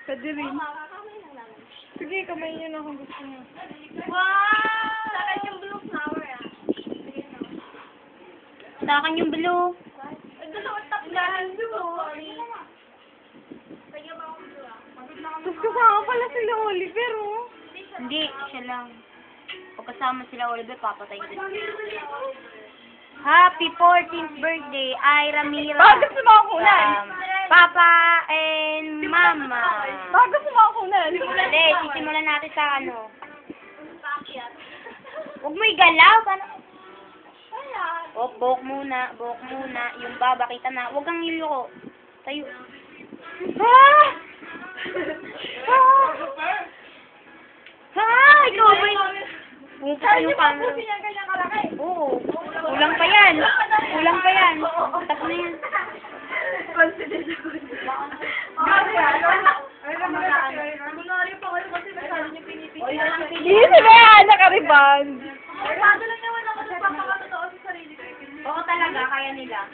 Pwede rin. Sige, kamay niyo na kung gusto niyo. Wow! Sa akin yung blue flower, ah. Sa akin yung blue. Ito sa top galing blue. Kaya ba akong blue, ah? Tapos kasama pala sila Oliver, oh. Hindi, siya lang. Pag kasama sila Oliver, papatay din. Happy 14th birthday, Ira Mira. Bago sumakunan. Papa and Mama. Bago sumakunan. Hindi, sisimulan natin sa ano. Huwag mo igalaw. Buhok muna, buhok muna. Yung baba, kita na. Huwag kang yuyuko. Tayo. Ah! Ha! Ikaw ba yung... Pumunta yung camera. Ganyan kalaki. Oo. Kulang pa yan. Kulang pa yan. Tapos na yan. Confident ako. Grabe yan. Ay, namunari pa kayo kasi masyado niyo pinipigil. Hindi si Bea, nakariban. Ay, bago lang naman ako nagpapakatotoo sa sarili ko. Oo talaga, kaya nila.